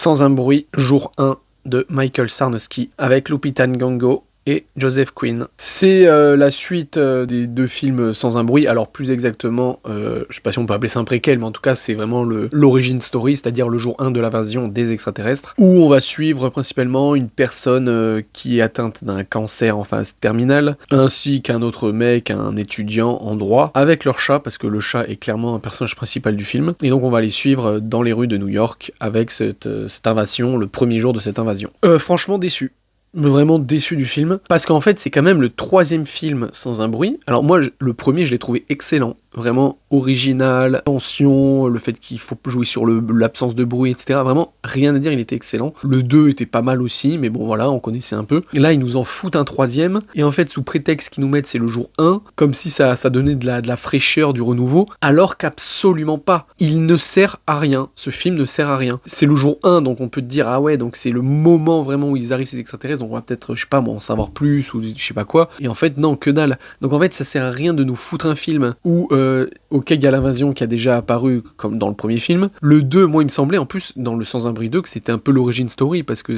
Sans un bruit, jour 1 de Michael Sarnowski avec Lupita Nyong'o et Joseph Quinn. C'est la suite des deux films Sans un bruit, alors plus exactement, je sais pas si on peut appeler ça un préquel, mais en tout cas c'est vraiment l'origin story, c'est-à-dire le jour 1 de l'invasion des extraterrestres, où on va suivre principalement une personne qui est atteinte d'un cancer en phase terminale, ainsi qu'un autre mec, un étudiant en droit, avec leur chat, parce que le chat est clairement un personnage principal du film, et donc on va les suivre dans les rues de New York avec cette invasion, le premier jour de cette invasion. Franchement déçu. Vraiment déçu du film, parce qu'en fait c'est quand même le troisième film Sans un bruit. Alors moi le premier je l'ai trouvé excellent, vraiment original, tension, le fait qu'il faut jouer sur l'absence de bruit, etc. Vraiment rien à dire, il était excellent. Le 2 était pas mal aussi, mais bon voilà, on connaissait un peu. Et là ils nous en foutent un troisième, et en fait sous prétexte qu'ils nous mettent c'est le jour 1, comme si ça donnait de la fraîcheur, du renouveau, alors qu'absolument pas. Il ne sert à rien, ce film ne sert à rien. C'est le jour 1, donc on peut te dire ah ouais, donc c'est le moment vraiment où ils arrivent ces extraterrestres, donc on va peut-être, je sais pas moi, en savoir plus, ou je sais pas quoi. Et en fait non, que dalle. Donc en fait ça sert à rien de nous foutre un film où ok, il y a l'invasion qui a déjà apparu comme dans le premier film. Le 2, moi il me semblait en plus dans le Sans un bruit 2 que c'était un peu l'origin story, parce que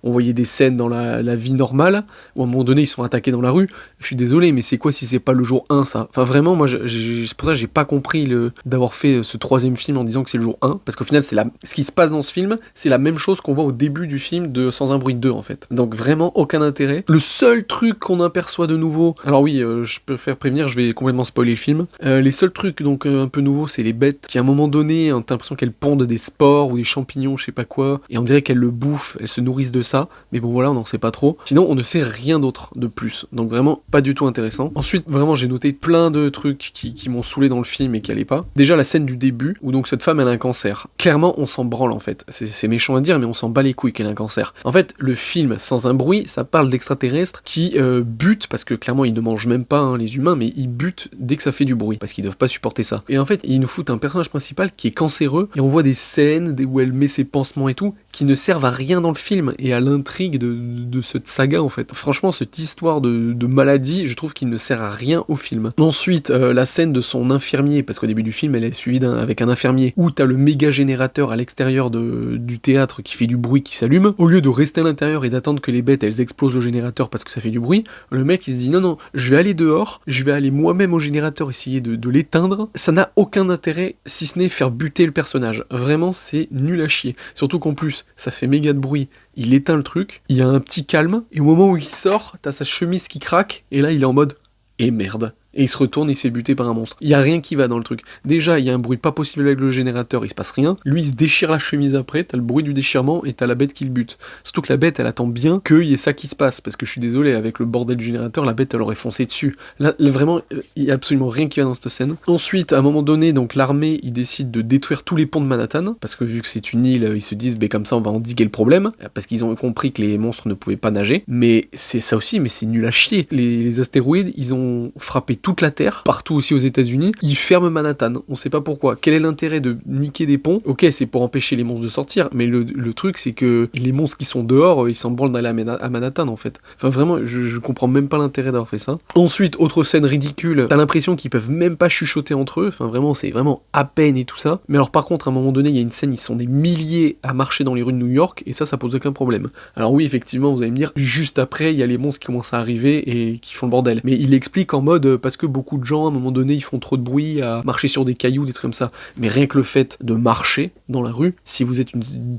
on voyait des scènes dans la vie normale où à un moment donné ils sont attaqués dans la rue. Je suis désolé, mais c'est quoi si c'est pas le jour 1 ça? Enfin vraiment, moi c'est pour ça que j'ai pas compris d'avoir fait ce troisième film en disant que c'est le jour 1, parce qu'au final ce qui se passe dans ce film c'est la même chose qu'on voit au début du film de Sans un bruit 2 en fait. Donc vraiment aucun intérêt. Le seul truc qu'on aperçoit de nouveau, alors oui, je peux faire prévenir, je vais complètement spoiler le film. Les seuls trucs donc un peu nouveaux, c'est les bêtes qui à un moment donné, t'as l'impression qu'elles pondent des spores ou des champignons, je sais pas quoi, et on dirait qu'elles le bouffent, elles se nourrissent de ça, mais bon voilà, on n'en sait pas trop. Sinon on ne sait rien d'autre de plus, donc vraiment pas du tout intéressant. Ensuite vraiment j'ai noté plein de trucs qui m'ont saoulé dans le film et qui allaient pas. Déjà la scène du début, où donc cette femme elle a un cancer. Clairement on s'en branle en fait, c'est méchant à dire, mais on s'en bat les couilles qu'elle a un cancer. En fait le film Sans un bruit, ça parle d'extraterrestres qui butent, parce que clairement ils ne mangent même pas hein, les humains, mais ils butent dès que ça fait du bruit, parce qu'ils doivent pas supporter ça. Et en fait, ils nous foutent un personnage principal qui est cancéreux, et on voit des scènes où elle met ses pansements et tout, qui ne servent à rien dans le film, et à l'intrigue de cette saga en fait. Franchement, cette histoire de maladie, je trouve qu'il ne sert à rien au film. Ensuite, la scène de son infirmier, parce qu'au début du film, elle est suivie avec un infirmier, où t'as le méga générateur à l'extérieur du théâtre qui fait du bruit, qui s'allume. Au lieu de rester à l'intérieur et d'attendre que les bêtes, elles explosent le générateur parce que ça fait du bruit, le mec, il se dit non, je vais aller dehors, je vais aller moi-même au générateur essayer de l'éteindre. Ça n'a aucun intérêt, si ce n'est faire buter le personnage. Vraiment, c'est nul à chier. Surtout qu'en plus, ça fait méga de bruit. Il éteint le truc, il y a un petit calme, et au moment où il sort, t'as sa chemise qui craque, et là, il est en mode « Et merde !» Et il se retourne et il se fait buter par un monstre. Il y a rien qui va dans le truc. Déjà, il y a un bruit pas possible avec le générateur, il se passe rien. Lui, il se déchire la chemise après, t'as le bruit du déchirement et t'as la bête qui le bute. Surtout que la bête, elle attend bien qu'il y ait ça qui se passe, parce que je suis désolé, avec le bordel du générateur, la bête, elle aurait foncé dessus. Là vraiment, il y a absolument rien qui va dans cette scène. Ensuite, à un moment donné, donc l'armée, ils décident de détruire tous les ponts de Manhattan, parce que vu que c'est une île, ils se disent, comme ça, on va endiguer le problème, parce qu'ils ont compris que les monstres ne pouvaient pas nager. Mais c'est ça aussi, mais c'est nul à chier. Les astéroïdes, ils ont frappé toute la Terre, partout aussi aux États-Unis, ils ferment Manhattan. On sait pas pourquoi. Quel est l'intérêt de niquer des ponts? Ok, c'est pour empêcher les monstres de sortir, mais le truc c'est que les monstres qui sont dehors, ils s'en branlent d'aller à Manhattan en fait. Enfin vraiment, je comprends même pas l'intérêt d'avoir fait ça. Ensuite, autre scène ridicule, t'as l'impression qu'ils peuvent même pas chuchoter entre eux. Enfin vraiment, c'est vraiment à peine et tout ça. Mais alors par contre, à un moment donné, il y a une scène, ils sont des milliers à marcher dans les rues de New York, et ça pose aucun problème. Alors oui, effectivement, vous allez me dire, juste après, il y a les monstres qui commencent à arriver et qui font le bordel. Mais il explique en mode, parce que beaucoup de gens, à un moment donné, ils font trop de bruit à marcher sur des cailloux, des trucs comme ça. Mais rien que le fait de marcher dans la rue, si vous êtes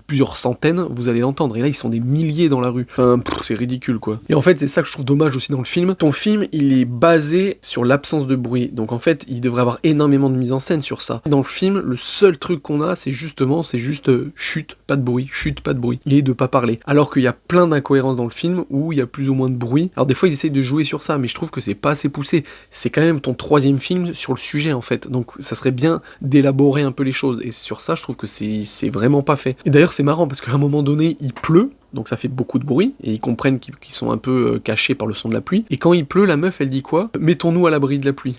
plusieurs centaines, vous allez l'entendre. Et là, ils sont des milliers dans la rue. Enfin, c'est ridicule, quoi. Et en fait, c'est ça que je trouve dommage aussi dans le film. Ton film, il est basé sur l'absence de bruit. Donc en fait, il devrait avoir énormément de mise en scène sur ça. Dans le film, le seul truc qu'on a, c'est juste chut, pas de bruit, chut, pas de bruit. Et de pas parler. Alors qu'il y a plein d'incohérences dans le film où il y a plus ou moins de bruit. Alors des fois, ils essayent de jouer sur ça, mais je trouve que c'est pas assez poussé. C'est quand même ton troisième film sur le sujet en fait, donc ça serait bien d'élaborer un peu les choses, et sur ça je trouve que c'est vraiment pas fait. Et d'ailleurs c'est marrant parce qu'à un moment donné il pleut, donc ça fait beaucoup de bruit, et ils comprennent qu'ils sont un peu cachés par le son de la pluie, et quand il pleut, la meuf elle dit quoi? Mettons-nous à l'abri de la pluie.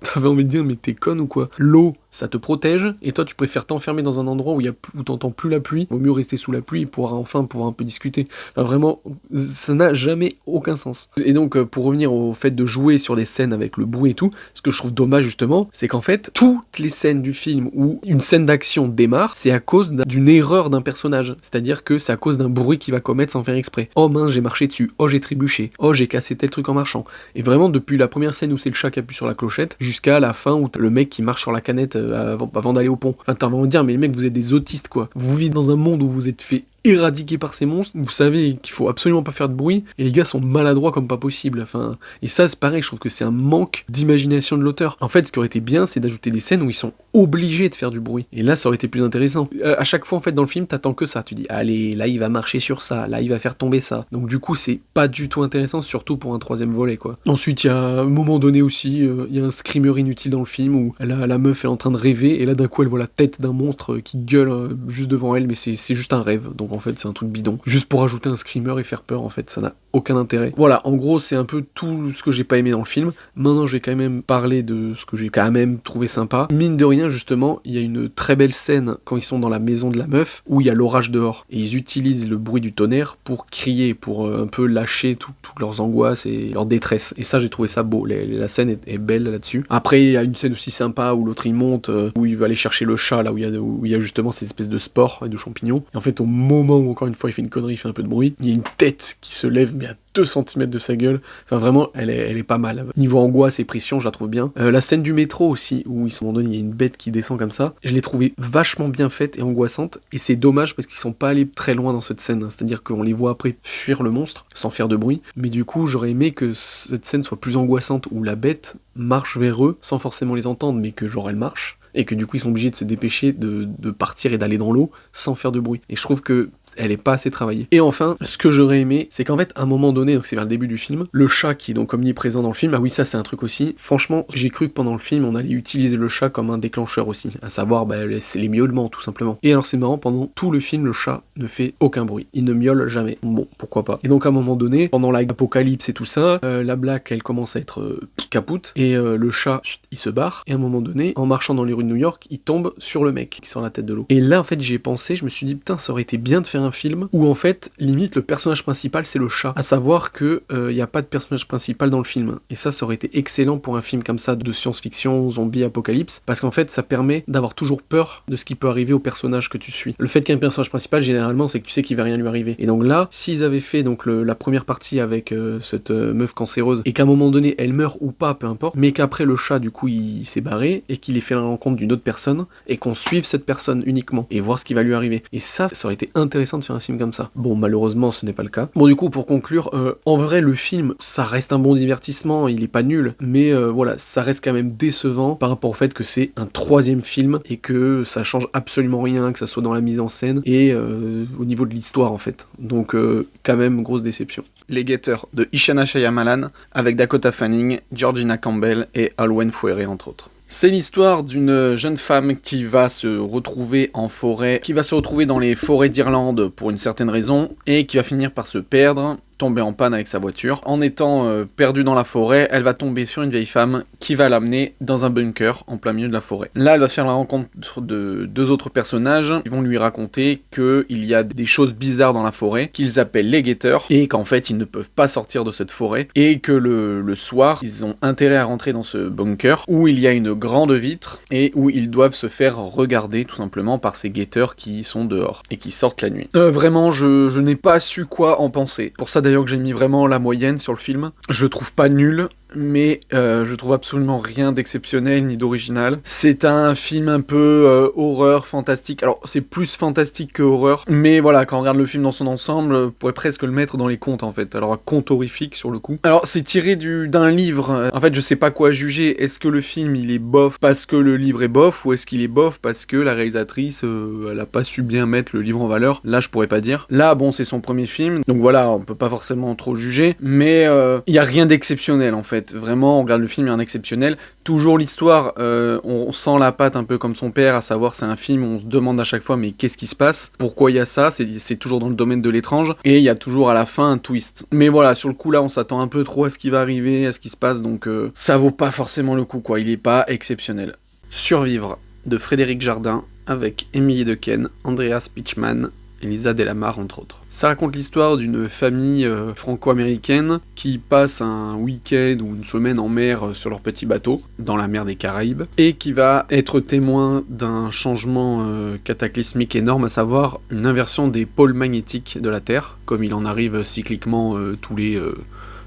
T'avais envie de dire mais t'es conne ou quoi? L'eau, ça te protège, et toi tu préfères t'enfermer dans un endroit où t'entends plus la pluie, vaut mieux rester sous la pluie pour enfin pouvoir un peu discuter. Enfin, vraiment, ça n'a jamais aucun sens. Et donc, pour revenir au fait de jouer sur des scènes avec le bruit et tout, ce que je trouve dommage justement, c'est qu'en fait, toutes les scènes du film où une scène d'action démarre, c'est à cause d'une erreur d'un personnage. C'est-à-dire que c'est à cause d'un bruit qu'il va commettre sans faire exprès. Oh mince, j'ai marché dessus. Oh, j'ai trébuché. Oh, j'ai cassé tel truc en marchant. Et vraiment, depuis la première scène où c'est le chat qui appuie sur la clochette, jusqu'à la fin où t'as le mec qui marche sur la canette avant d'aller au pont. Enfin, t'as envie de dire, mais les mecs, vous êtes des autistes, quoi. Vous vivez dans un monde où vous êtes fait éradiqué par ces monstres, vous savez qu'il faut absolument pas faire de bruit, et les gars sont maladroits comme pas possible, enfin, et ça c'est pareil, je trouve que c'est un manque d'imagination de l'auteur. En fait, ce qui aurait été bien, c'est d'ajouter des scènes où ils sont obligés de faire du bruit, et là ça aurait été plus intéressant. À chaque fois en fait dans le film, t'attends que ça, tu dis, allez, là il va marcher sur ça, là il va faire tomber ça, donc du coup c'est pas du tout intéressant, surtout pour un troisième volet, quoi. Ensuite, il y a un moment donné aussi, il y a un screamer inutile dans le film, où la meuf elle est en train de rêver, et là d'un coup elle voit la tête d'un monstre qui gueule juste devant elle, mais c'est juste un rêve, donc en fait c'est un truc bidon, juste pour ajouter un screamer et faire peur, en fait ça n'a aucun intérêt. Voilà, en gros c'est un peu tout ce que j'ai pas aimé dans le film. Maintenant je vais quand même parler de ce que j'ai quand même trouvé sympa. Mine de rien justement, il y a une très belle scène quand ils sont dans la maison de la meuf, où il y a l'orage dehors, et ils utilisent le bruit du tonnerre pour crier, pour un peu lâcher toutes leurs angoisses et leur détresse, et ça j'ai trouvé ça beau, la scène est belle là-dessus. Après il y a une scène aussi sympa où l'autre il monte, où il va aller chercher le chat, là où il y a justement ces espèces de spores et de champignons, et en fait au moment où encore une fois il fait une connerie, il fait un peu de bruit, il y a une tête qui se lève mais à 2 cm de sa gueule, enfin vraiment elle est pas mal. Niveau angoisse et pression je la trouve bien. La scène du métro aussi, où ils sont à un moment donné il y a une bête qui descend comme ça, je l'ai trouvée vachement bien faite et angoissante, et c'est dommage parce qu'ils sont pas allés très loin dans cette scène, c'est-à-dire qu'on les voit après fuir le monstre sans faire de bruit, mais du coup j'aurais aimé que cette scène soit plus angoissante, où la bête marche vers eux sans forcément les entendre, mais que genre elle marche, et que du coup ils sont obligés de se dépêcher de partir et d'aller dans l'eau sans faire de bruit. Et je trouve que elle est pas assez travaillée. Et enfin, ce que j'aurais aimé, c'est qu'en fait, à un moment donné, donc c'est vers le début du film, le chat qui est donc omniprésent dans le film, ah oui, ça c'est un truc aussi, franchement, j'ai cru que pendant le film, on allait utiliser le chat comme un déclencheur aussi, à savoir, c'est les miaulements, tout simplement. Et alors c'est marrant, pendant tout le film, le chat ne fait aucun bruit, il ne miaule jamais. Bon, pourquoi pas. Et donc à un moment donné, pendant l'apocalypse et tout ça, la Black, elle commence à être capoute, et le chat, il se barre, et à un moment donné, en marchant dans les rues de New York, il tombe sur le mec qui sort la tête de l'eau. Et là, en fait, j'y ai pensé, je me suis dit, putain, ça aurait été bien de faire un film où en fait limite le personnage principal c'est le chat, à savoir que y a pas de personnage principal dans le film, et ça aurait été excellent pour un film comme ça de science-fiction, zombie, apocalypse, parce qu'en fait ça permet d'avoir toujours peur de ce qui peut arriver au personnage que tu suis. Le fait qu'il y ait un personnage principal généralement c'est que tu sais qu'il va rien lui arriver, et donc là s'ils avaient fait donc la première partie avec cette meuf cancéreuse, et qu'à un moment donné elle meurt ou pas, peu importe, mais qu'après le chat du coup il s'est barré et qu'il ait fait la rencontre d'une autre personne et qu'on suive cette personne uniquement et voir ce qui va lui arriver, et ça aurait été intéressant de faire un film comme ça. Bon, malheureusement ce n'est pas le cas. Bon, du coup pour conclure, en vrai le film ça reste un bon divertissement, il est pas nul, mais voilà, ça reste quand même décevant par rapport au fait que c'est un troisième film et que ça change absolument rien, que ça soit dans la mise en scène et au niveau de l'histoire en fait, donc quand même grosse déception. Les Guetteurs de Ishana Shyamalan avec Dakota Fanning, Georgina Campbell et Alwen Fouéré entre autres. C'est l'histoire d'une jeune femme qui va se retrouver en forêt, qui va se retrouver dans les forêts d'Irlande pour une certaine raison, et qui va finir par se perdre, tomber en panne avec sa voiture. En étant perdue dans la forêt, elle va tomber sur une vieille femme qui va l'amener dans un bunker en plein milieu de la forêt. Là, elle va faire la rencontre de 2 autres personnages qui vont lui raconter qu'il y a des choses bizarres dans la forêt, qu'ils appellent les guetteurs, et qu'en fait, ils ne peuvent pas sortir de cette forêt, et que le soir, ils ont intérêt à rentrer dans ce bunker, où il y a une grande vitre, et où ils doivent se faire regarder, tout simplement, par ces guetteurs qui sont dehors, et qui sortent la nuit. Vraiment, je n'ai pas su quoi en penser. Pour ça, d'ailleurs, que j'ai mis vraiment la moyenne sur le film. Je le trouve pas nul, mais je trouve absolument rien d'exceptionnel ni d'original. C'est un film un peu horreur, fantastique. Alors c'est plus fantastique que horreur, mais voilà, quand on regarde le film dans son ensemble, on pourrait presque le mettre dans les contes en fait. Alors un conte horrifique sur le coup. Alors c'est tiré d'un livre. En fait je sais pas quoi juger. Est-ce que le film il est bof parce que le livre est bof, ou est-ce qu'il est bof parce que la réalisatrice elle a pas su bien mettre le livre en valeur? Là je pourrais pas dire. Là bon, c'est son premier film, donc voilà, on peut pas forcément trop juger, mais il y a rien d'exceptionnel en fait. Vraiment, on regarde le film, il y a un exceptionnel. Toujours l'histoire, on sent la patte un peu comme son père, à savoir c'est un film où on se demande à chaque fois mais qu'est-ce qui se passe? Pourquoi il y a ça? C'est toujours dans le domaine de l'étrange, et il y a toujours à la fin un twist. Mais voilà, sur le coup là on s'attend un peu trop à ce qui va arriver, à ce qui se passe, donc ça vaut pas forcément le coup quoi, il est pas exceptionnel. Survivre de Frédéric Jardin, avec Émilie Dequesne, Andreas Pichman, Elisa Delamare entre autres. Ça raconte l'histoire d'une famille franco-américaine qui passe un week-end ou une semaine en mer sur leur petit bateau, dans la mer des Caraïbes, et qui va être témoin d'un changement cataclysmique énorme, à savoir une inversion des pôles magnétiques de la Terre, comme il en arrive cycliquement tous les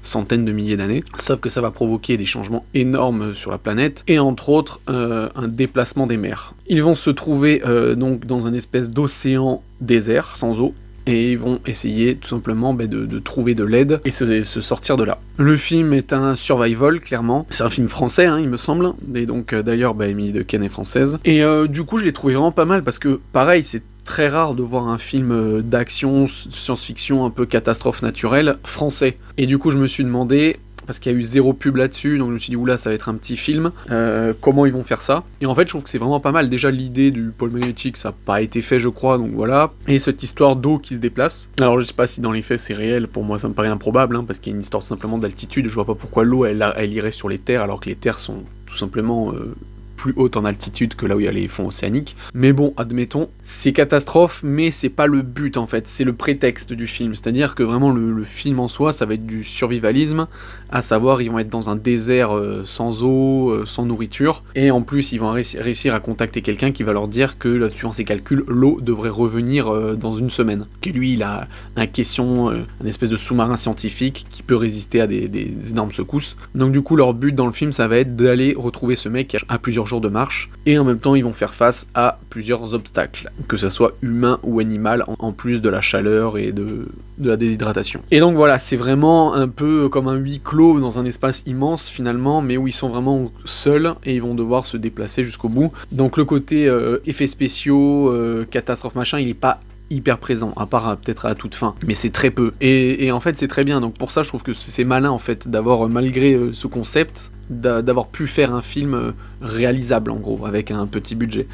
centaines de milliers d'années, sauf que ça va provoquer des changements énormes sur la planète, et entre autres un déplacement des mers. Ils vont se trouver donc dans un espèce d'océan désert, sans eau, et ils vont essayer tout simplement de trouver de l'aide et se sortir de là. Le film est un survival, clairement. C'est un film français, il me semble, et donc d'ailleurs Émilie Dequesne est française. Et du coup je l'ai trouvé vraiment pas mal, parce que pareil, c'est très rare de voir un film d'action, science-fiction, un peu catastrophe naturelle, français. Et du coup, je me suis demandé, parce qu'il y a eu 0 pub là-dessus, donc je me suis dit, oula, ça va être un petit film, comment ils vont faire ça? Et en fait, je trouve que c'est vraiment pas mal. Déjà, l'idée du pôle magnétique, ça n'a pas été fait, je crois, donc voilà. Et cette histoire d'eau qui se déplace. Alors, je sais pas si dans les faits c'est réel, pour moi ça me paraît improbable, parce qu'il y a une histoire tout simplement d'altitude. Je vois pas pourquoi l'eau, elle irait sur les terres, alors que les terres sont tout simplement plus haute en altitude que là où il y a les fonds océaniques. Mais bon, admettons, c'est catastrophe, mais c'est pas le but en fait, c'est le prétexte du film. C'est-à-dire que vraiment le film en soi, ça va être du survivalisme, à savoir ils vont être dans un désert sans eau, sans nourriture, et en plus ils vont réussir à contacter quelqu'un qui va leur dire que, suivant ses calculs, l'eau devrait revenir dans une semaine. Que lui, il a un caisson, un espèce de sous-marin scientifique qui peut résister à des énormes secousses. Donc du coup, leur but dans le film, ça va être d'aller retrouver ce mec à plusieurs jours de marche, et en même temps ils vont faire face à plusieurs obstacles, que ça soit humain ou animal, en plus de la chaleur et de la déshydratation. Et donc voilà, c'est vraiment un peu comme un huis clos dans un espace immense finalement, mais où ils sont vraiment seuls et ils vont devoir se déplacer jusqu'au bout. Donc le côté effets spéciaux, catastrophe machin, il est pas hyper présent, à part peut-être à toute fin, mais c'est très peu. Et en fait c'est très bien, donc pour ça je trouve que c'est malin en fait, d'avoir, malgré ce concept, d'avoir pu faire un film réalisable en gros, avec un petit budget.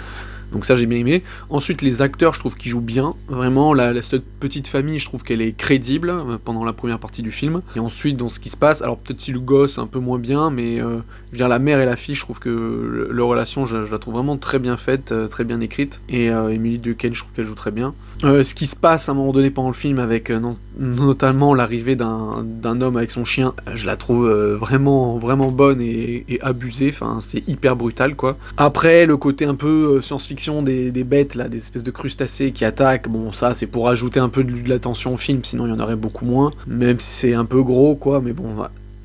Donc ça j'ai bien aimé. Ensuite les acteurs, je trouve qu'ils jouent bien, vraiment cette petite famille, je trouve qu'elle est crédible pendant la première partie du film. Et ensuite dans ce qui se passe, alors peut-être si le gosse un peu moins bien, mais je veux dire, la mère et la fille, je trouve que leur relation, je la trouve vraiment très bien faite, très bien écrite. Et Émilie Dequesne, je trouve qu'elle joue très bien. Ce qui se passe à un moment donné pendant le film, avec notamment l'arrivée d'un homme avec son chien, je la trouve vraiment, vraiment bonne et abusée, enfin c'est hyper brutal quoi. Après le côté un peu science-fiction des bêtes là, des espèces de crustacés qui attaquent, bon ça c'est pour ajouter un peu de la tension au film, sinon il y en aurait beaucoup moins, même si c'est un peu gros quoi, mais bon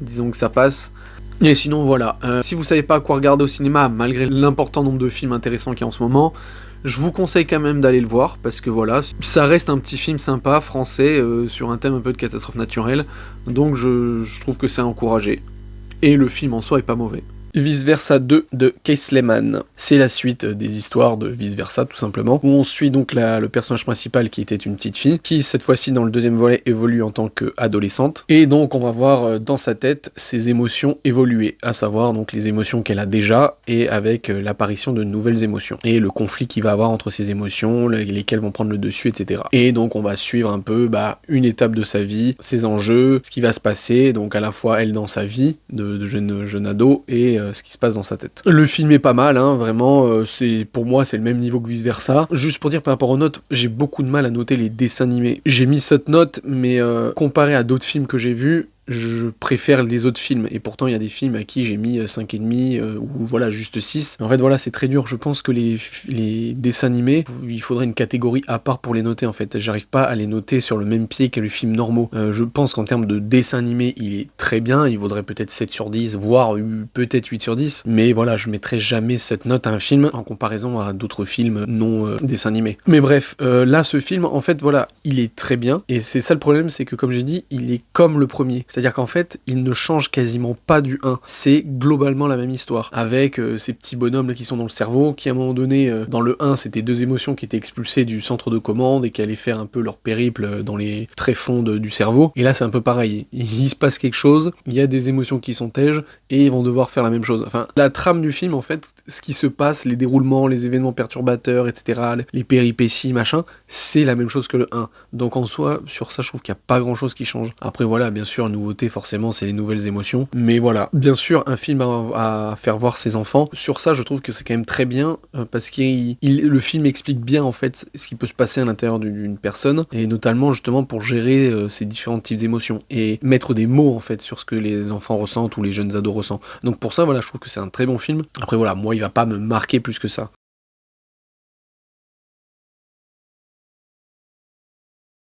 disons que ça passe. Et sinon voilà, si vous savez pas quoi regarder au cinéma, malgré l'important nombre de films intéressants qu'il y a en ce moment, je vous conseille quand même d'aller le voir, parce que voilà, ça reste un petit film sympa, français, sur un thème un peu de catastrophe naturelle, donc je trouve que c'est encouragé. Et le film en soi est pas mauvais. Vice Versa 2 de Case Lehman. C'est la suite des histoires de Vice Versa, tout simplement, où on suit donc le personnage principal qui était une petite fille, qui cette fois-ci dans le deuxième volet évolue en tant qu'adolescente, et donc on va voir dans sa tête ses émotions évoluer, à savoir donc les émotions qu'elle a déjà, et avec l'apparition de nouvelles émotions, et le conflit qu'il va avoir entre ces émotions, lesquelles vont prendre le dessus, etc. Et donc on va suivre un peu une étape de sa vie, ses enjeux, ce qui va se passer, donc à la fois elle dans sa vie de jeune ado, et ce qui se passe dans sa tête. Le film est pas mal, vraiment, pour moi c'est le même niveau que Vice Versa. Juste pour dire par rapport aux notes, j'ai beaucoup de mal à noter les dessins animés. J'ai mis cette note, mais comparé à d'autres films que j'ai vus, je préfère les autres films, et pourtant il y a des films à qui j'ai mis 5,5 ou voilà juste 6. En fait voilà, c'est très dur, je pense que les dessins animés, il faudrait une catégorie à part pour les noter en fait. J'arrive pas à les noter sur le même pied que les films normaux. Je pense qu'en termes de dessin animé, il est très bien, il vaudrait peut-être 7 sur 10, voire peut-être 8 sur 10, mais voilà, je mettrai jamais cette note à un film en comparaison à d'autres films non dessins animés. Mais bref, là ce film, en fait voilà, il est très bien, et c'est ça le problème, c'est que comme j'ai dit, il est comme le premier. C'est-à-dire qu'en fait, il ne change quasiment pas du 1. C'est globalement la même histoire, avec ces petits bonhommes là qui sont dans le cerveau, qui à un moment donné, dans le 1, c'était 2 émotions qui étaient expulsées du centre de commande et qui allaient faire un peu leur périple dans les tréfonds du cerveau. Et là, c'est un peu pareil. Il se passe quelque chose, il y a des émotions qui sont tèges, et ils vont devoir faire la même chose. Enfin, la trame du film, en fait, ce qui se passe, les déroulements, les événements perturbateurs, etc., les péripéties, machin, c'est la même chose que le 1. Donc en soi, sur ça, je trouve qu'il n'y a pas grand-chose qui change. Après, voilà, bien sûr, nouveau nouveauté, forcément, c'est les nouvelles émotions. Mais voilà, bien sûr, un film à faire voir ses enfants. Sur ça, je trouve que c'est quand même très bien, parce que le film explique bien, en fait, ce qui peut se passer à l'intérieur d'une personne, et notamment, justement, pour gérer ces différents types d'émotions, et mettre des mots, en fait, sur ce que les enfants ressentent, ou les jeunes ados ressentent. Donc pour ça, voilà, je trouve que c'est un très bon film. Après, voilà, moi, il va pas me marquer plus que ça.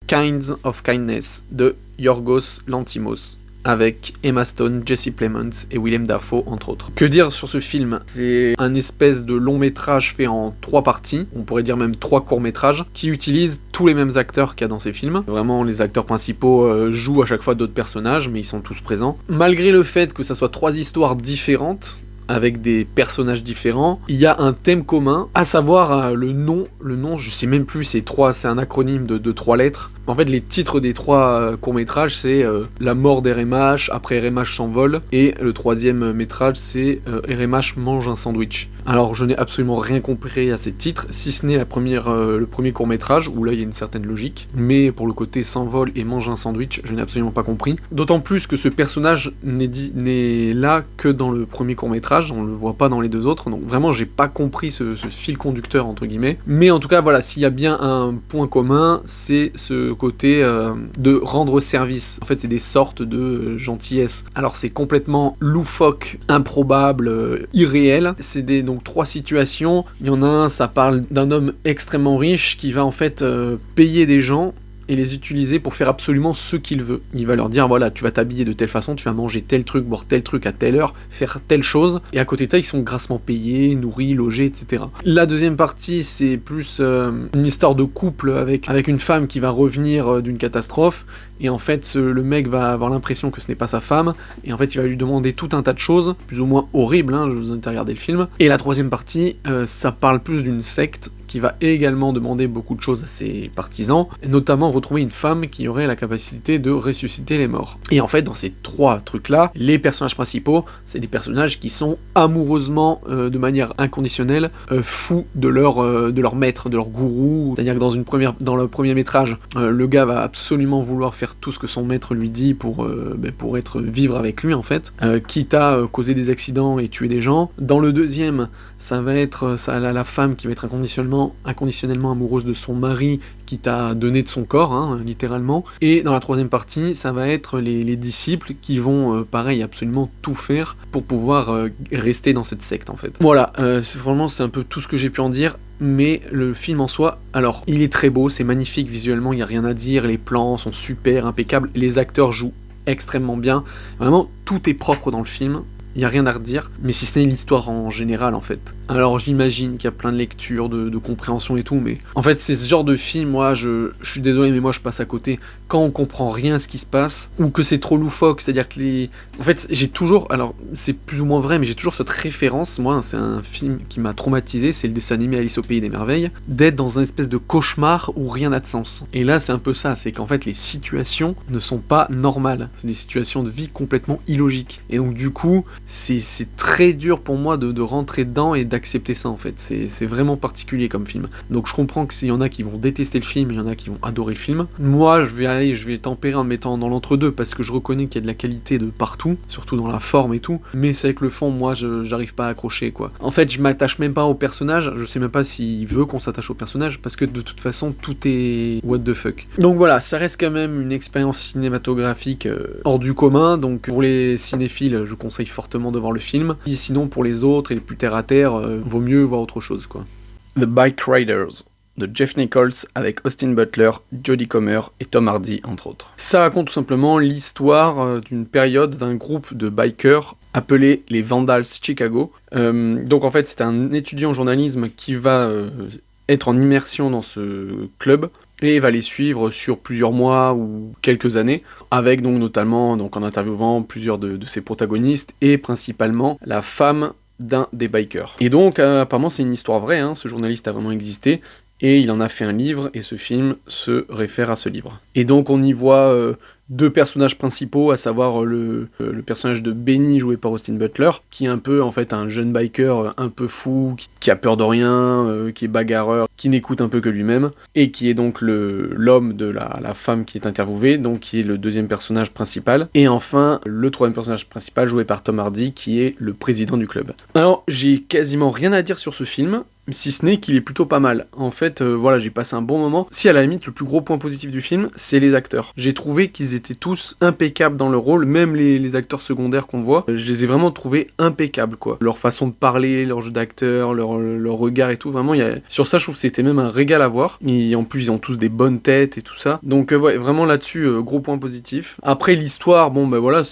Kinds of Kindness de Yorgos Lanthimos, avec Emma Stone, Jesse Plemons et Willem Dafoe, entre autres. Que dire sur ce film? C'est un espèce de long métrage fait en 3 parties, on pourrait dire même 3 courts métrages, qui utilisent tous les mêmes acteurs qu'il y a dans ces films. Vraiment, les acteurs principaux jouent à chaque fois d'autres personnages, mais ils sont tous présents. Malgré le fait que ça soit 3 histoires différentes, avec des personnages différents, il y a un thème commun, à savoir le nom, je sais même plus, c'est un acronyme de 3 lettres. En fait, les titres des 3 courts-métrages, c'est La mort d'RMH, après RMH s'envole, et le 3e métrage, c'est RMH mange un sandwich. Alors, je n'ai absolument rien compris à ces titres, si ce n'est le premier court-métrage, où là, il y a une certaine logique, mais pour le côté s'envole et mange un sandwich, je n'ai absolument pas compris. D'autant plus que ce personnage n'est là que dans le premier court-métrage, on le voit pas dans les 2 autres, donc vraiment, j'ai pas compris ce fil conducteur, entre guillemets. Mais en tout cas, voilà, s'il y a bien un point commun, c'est ce côté de rendre service. En fait, c'est des sortes de gentillesse. Alors, c'est complètement loufoque, improbable, irréel. C'est donc 3 situations. Il y en a un, ça parle d'un homme extrêmement riche qui va en fait payer des gens et les utiliser pour faire absolument ce qu'il veut. Il va leur dire, voilà, tu vas t'habiller de telle façon, tu vas manger tel truc, boire tel truc à telle heure, faire telle chose, et à côté de ça, ils sont grassement payés, nourris, logés, etc. La deuxième partie, c'est plus une histoire de couple avec une femme qui va revenir d'une catastrophe, et en fait, le mec va avoir l'impression que ce n'est pas sa femme, et en fait, il va lui demander tout un tas de choses, plus ou moins horribles, je vous invite à regarder le film. Et la troisième partie, ça parle plus d'une secte, qui va également demander beaucoup de choses à ses partisans, et notamment retrouver une femme qui aurait la capacité de ressusciter les morts. Et en fait, dans ces 3 trucs-là, les personnages principaux, c'est des personnages qui sont amoureusement, de manière inconditionnelle, fous de leur maître, de leur gourou. C'est-à-dire que dans le premier métrage, le gars va absolument vouloir faire tout ce que son maître lui dit pour vivre avec lui, en fait, quitte à causer des accidents et tuer des gens. Dans le deuxième, ça va être la femme qui va être inconditionnellement amoureuse de son mari, qui t'a donné de son corps, littéralement. Et dans la troisième partie, ça va être les disciples qui vont, pareil, absolument tout faire pour pouvoir rester dans cette secte, en fait. Voilà, c'est un peu tout ce que j'ai pu en dire. Mais le film en soi, alors, il est très beau, c'est magnifique visuellement, il n'y a rien à dire, les plans sont super impeccables, les acteurs jouent extrêmement bien. Vraiment, tout est propre dans le film. Il n'y a rien à redire, mais si ce n'est l'histoire en général, en fait. Alors j'imagine qu'il y a plein de lectures, de compréhension et tout, mais en fait c'est ce genre de film, moi je suis désolé, mais moi je passe à côté. Quand on comprend rien à ce qui se passe, ou que c'est trop loufoque, c'est-à-dire que en fait j'ai toujours, alors c'est plus ou moins vrai, mais j'ai toujours cette référence, moi c'est un film qui m'a traumatisé, c'est le dessin animé Alice au Pays des Merveilles, d'être dans un espèce de cauchemar où rien n'a de sens. Et là c'est un peu ça, c'est qu'en fait les situations ne sont pas normales, c'est des situations de vie complètement illogiques. Et donc du coup, c'est très dur pour moi de rentrer dedans et d'accepter ça, en fait. C'est vraiment particulier comme film. Donc je comprends qu'il y en a qui vont détester le film, il y en a qui vont adorer le film. Moi, je vais tempérer en me mettant dans l'entre-deux, parce que je reconnais qu'il y a de la qualité de partout, surtout dans la forme et tout, mais c'est avec le fond, moi, j'arrive pas à accrocher, quoi. En fait, je m'attache même pas au personnage, je sais même pas s'il veut qu'on s'attache au personnage, parce que de toute façon, tout est what the fuck. Donc voilà, ça reste quand même une expérience cinématographique hors du commun, donc pour les cinéphiles, je conseille fortement de voir le film. Et sinon, pour les autres et les plus terre à terre, vaut mieux voir autre chose, quoi. The Bike Riders de Jeff Nichols avec Austin Butler, Jodie Comer et Tom Hardy, entre autres. Ça raconte tout simplement l'histoire d'une période d'un groupe de bikers appelé les Vandals Chicago. Donc en fait, c'est un étudiant en journalisme qui va être en immersion dans ce club et va les suivre sur plusieurs mois ou quelques années, avec donc notamment en interviewant plusieurs de ses protagonistes et principalement la femme d'un des bikers. Et donc apparemment c'est une histoire vraie, ce journaliste a vraiment existé, et il en a fait un livre, et ce film se réfère à ce livre. Et donc on y voit deux personnages principaux, à savoir le personnage de Benny joué par Austin Butler, qui est un peu en fait un jeune biker un peu fou, qui a peur de rien, qui est bagarreur, qui n'écoute un peu que lui-même, et qui est donc l'homme de la femme qui est interviewée, donc qui est le deuxième personnage principal. Et enfin, le troisième personnage principal joué par Tom Hardy, qui est le président du club. Alors, j'ai quasiment rien à dire sur ce film, si ce n'est qu'il est plutôt pas mal. En fait, voilà, j'ai passé un bon moment. Si à la limite, le plus gros point positif du film, c'est les acteurs. J'ai trouvé qu'ils étaient tous impeccables dans leur rôle, même les acteurs secondaires qu'on voit, je les ai vraiment trouvés impeccables, quoi. Leur façon de parler, leur jeu d'acteur, leur regard et tout, vraiment, sur ça, je trouve que c'était même un régal à voir. Et en plus, ils ont tous des bonnes têtes et tout ça. Donc, ouais, vraiment là-dessus, gros point positif. Après, l'histoire, bon, bah voilà,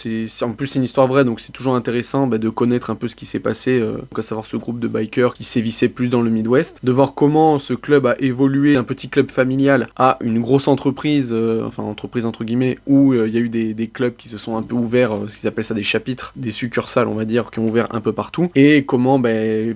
en plus, c'est une histoire vraie, donc c'est toujours intéressant de connaître un peu ce qui s'est passé, donc à savoir ce groupe de bikers qui sévissait plus dans le Midwest, de voir comment ce club a évolué d'un petit club familial à une grosse entreprise, enfin entreprise entre guillemets, où il y a eu des clubs qui se sont un peu ouverts, ce qu'ils appellent ça des chapitres, des succursales on va dire, qui ont ouvert un peu partout, et comment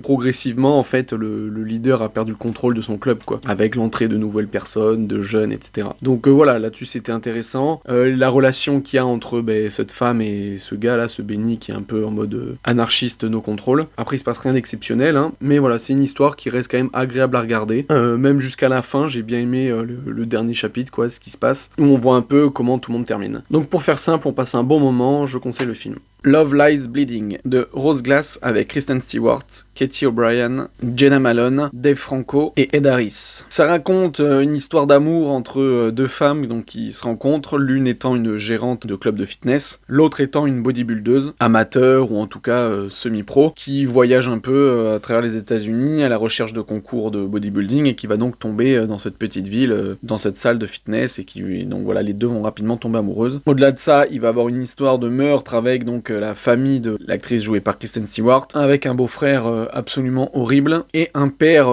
progressivement en fait le leader a perdu le contrôle de son club, quoi, avec l'entrée de nouvelles personnes, de jeunes, etc. Donc voilà, là-dessus c'était intéressant. La relation qu'il y a entre cette femme et ce gars là, ce Benny qui est un peu en mode anarchiste no contrôle. Après il se passe rien d'exceptionnel, hein, mais voilà, c'est une histoire qui reste quand même agréable à regarder. Même jusqu'à la fin, j'ai bien aimé le dernier chapitre, quoi, ce qui se passe, où on voit un peu comment tout le monde termine. Donc pour faire simple, on passe un bon moment, je conseille le film. Love Lies Bleeding de Rose Glass avec Kristen Stewart, Katie O'Brien, Jenna Malone, Dave Franco et Ed Harris. Ça raconte une histoire d'amour entre deux femmes donc, qui se rencontrent, l'une étant une gérante de club de fitness, l'autre étant une bodybuildeuse, amateur ou en tout cas semi-pro, qui voyage un peu à travers les États-Unis à la recherche de concours de bodybuilding et qui va donc tomber dans cette petite ville, dans cette salle de fitness, et qui donc voilà, les deux vont rapidement tomber amoureuses. Au-delà de ça, il va avoir une histoire de meurtre avec donc la famille de l'actrice jouée par Kristen Stewart, avec un beau-frère absolument horrible et un père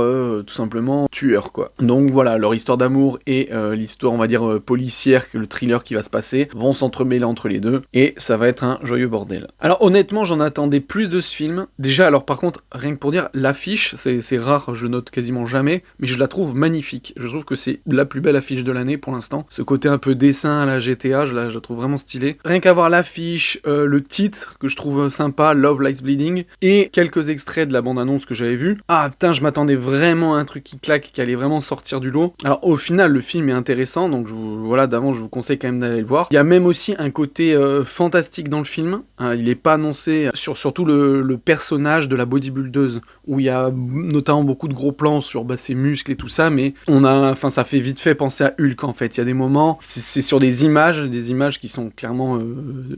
tout simplement tueur, quoi. Donc voilà, leur histoire d'amour et l'histoire on va dire policière, le thriller qui va se passer vont s'entremêler entre les deux et ça va être un joyeux bordel. Alors honnêtement, j'en attendais plus de ce film. Déjà, alors par contre, rien que pour dire, l'affiche, c'est rare, je note quasiment jamais, mais je la trouve magnifique. Je trouve que c'est la plus belle affiche de l'année pour l'instant. Ce côté un peu dessin à la GTA, je la trouve vraiment stylée. Rien qu'à voir l'affiche, le titre que je trouve sympa, Love Lies Bleeding, et quelques extraits de la bande-annonce que j'avais vu. Ah putain, je m'attendais vraiment à un truc qui claque, qui allait vraiment sortir du lot. Alors au final, le film est intéressant, donc voilà, d'avant je vous conseille quand même d'aller le voir. Il y a même aussi un côté fantastique dans le film, hein, il est pas annoncé, surtout le personnage de la bodybuildeuse, où il y a notamment beaucoup de gros plans sur ses muscles et tout ça, mais ça fait vite fait penser à Hulk en fait. Il y a des moments, c'est sur des images qui sont clairement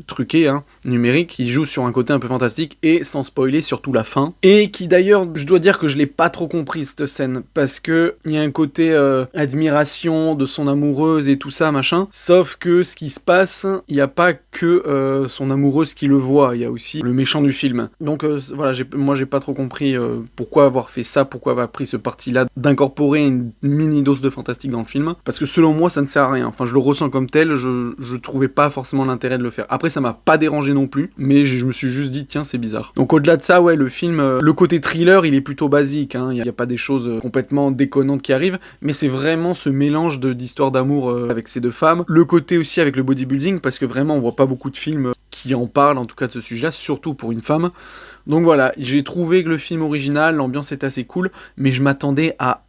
truquées, hein, numériques, qui joue sur un côté un peu fantastique, et sans spoiler surtout la fin, et qui d'ailleurs, je dois dire que je l'ai pas trop compris cette scène, parce que il y a un côté admiration de son amoureuse et tout ça, machin, sauf que ce qui se passe, il n'y a pas que son amoureuse qui le voit, il y a aussi le méchant du film. Donc voilà, moi j'ai pas trop compris pourquoi avoir fait ça, pourquoi avoir pris ce parti-là d'incorporer une mini dose de fantastique dans le film, parce que selon moi ça ne sert à rien, enfin je le ressens comme tel, je trouvais pas forcément l'intérêt de le faire. Après ça m'a pas dérangé non plus, mais je me suis juste dit tiens c'est bizarre. Donc au-delà de ça, ouais, le film, le côté thriller il est plutôt basique, hein, il y a pas des choses complètement déconnantes qui arrivent, mais c'est vraiment ce mélange d'histoires d'amour avec ces deux femmes, le côté aussi avec le bodybuilding, parce que vraiment on voit pas beaucoup de films qui en parlent en tout cas de ce sujet-là, surtout pour une femme. Donc voilà, j'ai trouvé que le film original, l'ambiance était assez cool, mais je m'attendais à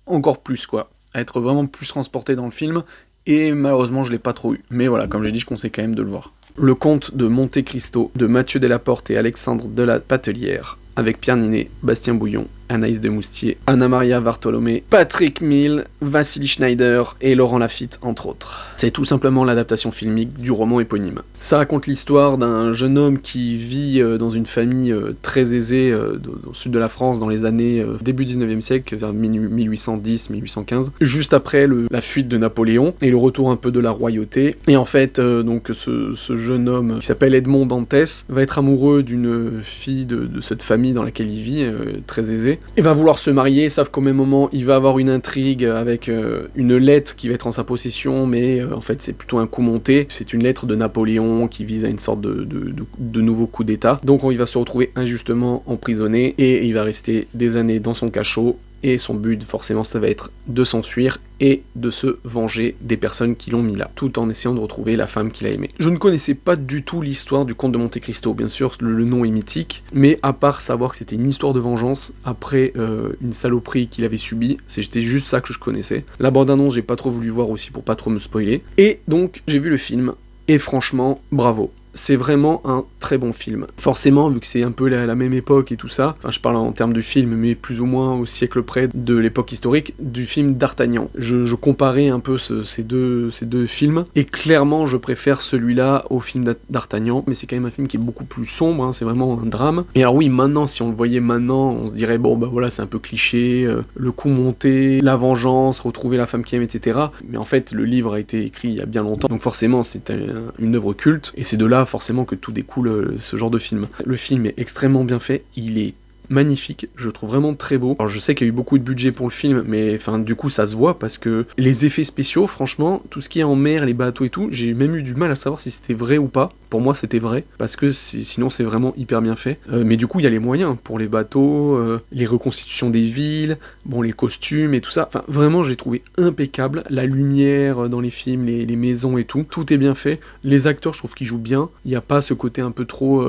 encore plus, quoi, à être vraiment plus transporté dans le film, et malheureusement je l'ai pas trop eu. Mais voilà, comme j'ai dit, je conseille quand même de le voir. Le Comte de Monte Cristo de Mathieu Delaporte et Alexandre de la Patelière, avec Pierre Ninet, Bastien Bouillon, Anaïs de Moustier, Anna-Maria Bartolomé, Patrick Mille, Vassili Schneider et Laurent Lafitte, entre autres. C'est tout simplement l'adaptation filmique du roman éponyme. Ça raconte l'histoire d'un jeune homme qui vit dans une famille très aisée au sud de la France dans les années début 19e siècle, vers 1810-1815, juste après la fuite de Napoléon et le retour un peu de la royauté. Et en fait, donc ce jeune homme qui s'appelle Edmond Dantès va être amoureux d'une fille de cette famille dans laquelle il vit, très aisée, et va vouloir se marier, sauf qu'au même moment il va avoir une intrigue avec une lettre qui va être en sa possession, mais en fait c'est plutôt un coup monté, c'est une lettre de Napoléon qui vise à une sorte de nouveau coup d'état, donc il va se retrouver injustement emprisonné, et il va rester des années dans son cachot, et son but forcément ça va être de s'enfuir et de se venger des personnes qui l'ont mis là, tout en essayant de retrouver la femme qu'il a aimée. Je ne connaissais pas du tout l'histoire du comte de Monte Cristo, bien sûr le nom est mythique, mais à part savoir que c'était une histoire de vengeance après une saloperie qu'il avait subie, c'était juste ça que je connaissais. La bande-annonce j'ai pas trop voulu voir aussi pour pas trop me spoiler, et donc j'ai vu le film, et franchement, bravo. C'est vraiment un très bon film. Forcément, vu que c'est un peu la même époque et tout ça, enfin je parle en termes de film, mais plus ou moins au siècle près de l'époque historique, du film d'Artagnan. Je comparais un peu ces deux films, et clairement je préfère celui-là au film d'Artagnan, mais c'est quand même un film qui est beaucoup plus sombre, hein, c'est vraiment un drame. Et alors oui, maintenant, si on le voyait maintenant, on se dirait, bon bah voilà, c'est un peu cliché, le coup monté, la vengeance, retrouver la femme qu'il aime, etc. Mais en fait, le livre a été écrit il y a bien longtemps, donc forcément c'est une œuvre culte, et c'est de là forcément que tout découle ce genre de film. Le film est extrêmement bien fait, il est magnifique, je le trouve vraiment très beau. Alors je sais qu'il y a eu beaucoup de budget pour le film, mais enfin du coup ça se voit parce que les effets spéciaux, franchement, tout ce qui est en mer, les bateaux et tout, j'ai même eu du mal à savoir si c'était vrai ou pas. Pour moi c'était vrai, parce que sinon c'est vraiment hyper bien fait. Mais du coup il y a les moyens pour les bateaux, les reconstitutions des villes, bon les costumes et tout ça. Enfin vraiment j'ai trouvé impeccable, la lumière dans les films, les maisons et tout, tout est bien fait. Les acteurs je trouve qu'ils jouent bien, il n'y a pas ce côté un peu trop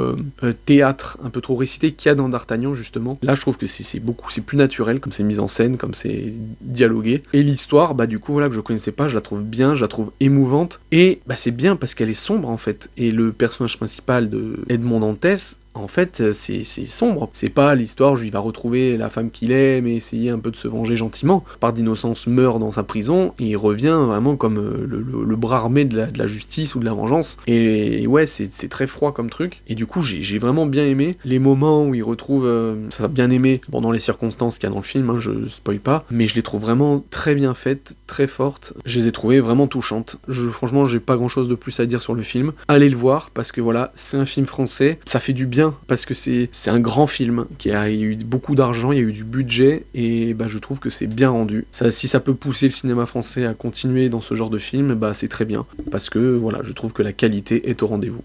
théâtre, un peu trop récité qu'il y a dans D'Artagnan justement. Là je trouve que c'est plus naturel, comme c'est mis en scène, comme c'est dialogué. Et l'histoire, bah du coup voilà, que je connaissais pas, je la trouve bien, je la trouve émouvante, et bah c'est bien parce qu'elle est sombre en fait. Et le personnage principal de Edmond Dantès, en fait, c'est sombre. C'est pas l'histoire où il va retrouver la femme qu'il aime et essayer un peu de se venger gentiment. Par d'innocence meurt dans sa prison, et il revient vraiment comme le bras armé de la justice ou de la vengeance. Et ouais, c'est très froid comme truc. Et du coup, j'ai vraiment bien aimé les moments où il retrouve... ça a bien aimé, bon, dans les circonstances qu'il y a dans le film, hein, je spoil pas, mais je les trouve vraiment très bien faites, très fortes. Je les ai trouvées vraiment touchantes. Franchement, j'ai pas grand chose de plus à dire sur le film. Allez le voir, parce que voilà, c'est un film français, ça fait du bien, parce que c'est un grand film, il y a eu beaucoup d'argent, il y a eu du budget, et bah, je trouve que c'est bien rendu. Si ça peut pousser le cinéma français à continuer dans ce genre de film, bah c'est très bien, parce que voilà, je trouve que la qualité est au rendez-vous.